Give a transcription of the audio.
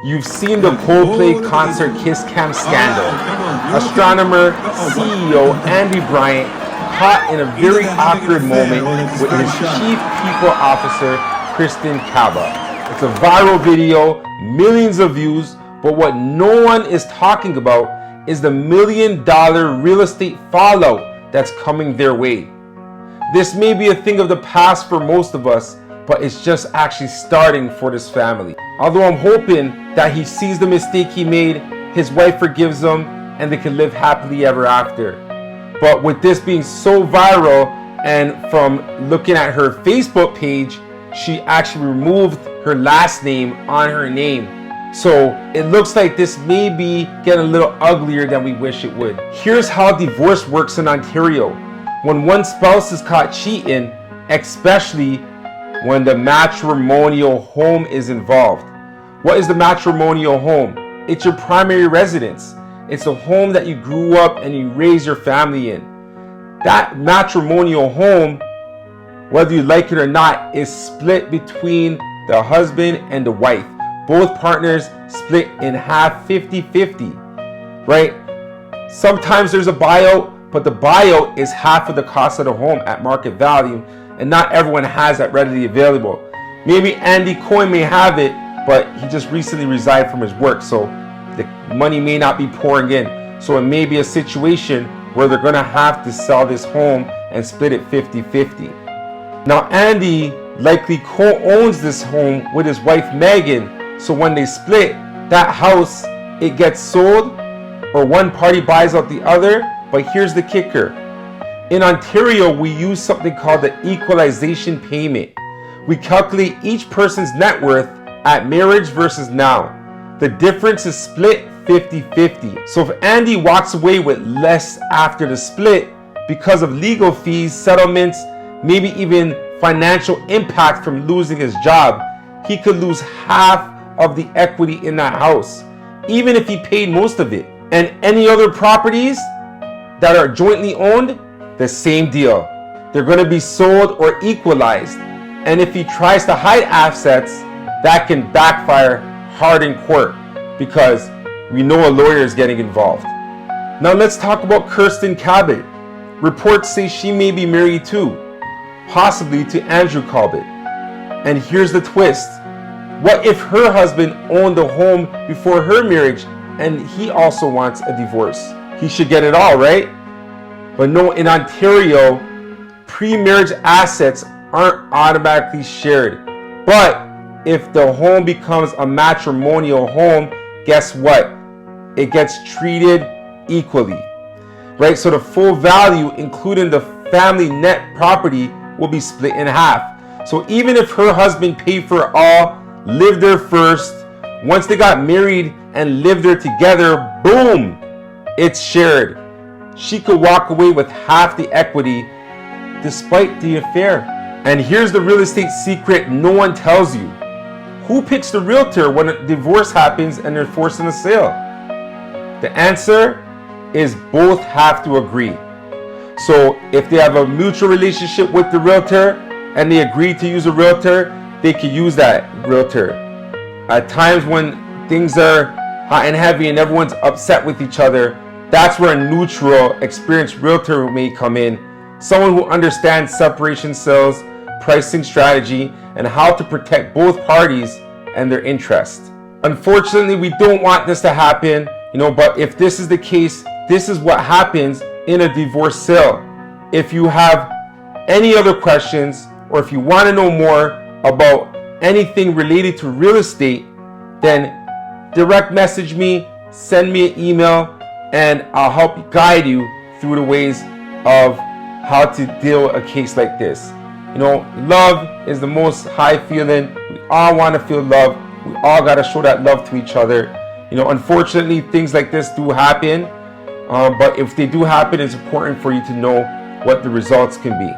You've seen the Coldplay concert kiss cam scandal. Astronomer, CEO Andy Bryant caught in a very awkward moment with his chief people officer, Kristin Cabot. It's a viral video, millions of views, but what no one is talking about is the $1 million real estate fallout that's coming their way. This may be a thing of the past for most of us, but it's just actually starting for this family. Although I'm hoping that he sees the mistake he made, his wife forgives him, and they can live happily ever after. But with this being so viral, and from looking at her Facebook page, she actually removed her last name on her name. So it looks like this may be getting a little uglier than we wish it would. Here's how divorce works in Ontario. When one spouse is caught cheating, especially when the matrimonial home is involved. What is the matrimonial home? It's your primary residence. It's a home that you grew up and you raised your family in. That matrimonial home, whether you like it or not, is split between the husband and the wife. Both partners split in half, 50-50, right? Sometimes there's a buyout, but the buyout is half of the cost of the home at market value, and not everyone has that readily available. Maybe Andy Cohen may have it, but he just recently resigned from his work, so the money may not be pouring in. So it may be a situation where they're gonna have to sell this home and split it 50-50. Now Andy likely co-owns this home with his wife Megan, so when they split that house, it gets sold or one party buys out the other. But here's the kicker. In Ontario, we use something called the equalization payment. We calculate each person's net worth at marriage versus now. The difference is split 50-50. So if Andy walks away with less after the split because of legal fees, settlements, maybe even financial impact from losing his job, he could lose half of the equity in that house, even if he paid most of it. And any other properties that are jointly owned, the same deal. They're going to be sold or equalized. And if he tries to hide assets, that can backfire hard in court because we know a lawyer is getting involved. Now let's talk about Kristin Cabot. Reports say she may be married too, possibly to Andrew Cabot. And here's the twist. What if her husband owned the home before her marriage and he also wants a divorce? He should get it all, right? But no, in Ontario, pre-marriage assets aren't automatically shared. But if the home becomes a matrimonial home, guess what? It gets treated equally, right? So the full value, including the family net property, will be split in half. So even if her husband paid for it all, lived there first, once they got married and lived there together, boom, it's shared. She could walk away with half the equity despite the affair. And here's the real estate secret no one tells you. Who picks the realtor when a divorce happens and they're forcing a sale? The answer is both have to agree. So if they have a mutual relationship with the realtor and they agree to use a realtor, they can use that realtor. At times when things are hot and heavy and everyone's upset with each other, that's where a neutral, experienced realtor may come in. Someone who understands separation sales, pricing strategy, and how to protect both parties and their interest. Unfortunately, we don't want this to happen, but if this is the case, this is what happens in a divorce sale. If you have any other questions, or if you want to know more about anything related to real estate, then direct message me, send me an email, and I'll help guide you through the ways of how to deal with a case like this. Love is the most high feeling. We all want to feel love. We all got to show that love to each other. Unfortunately, things like this do happen. But if they do happen, it's important for you to know what the results can be.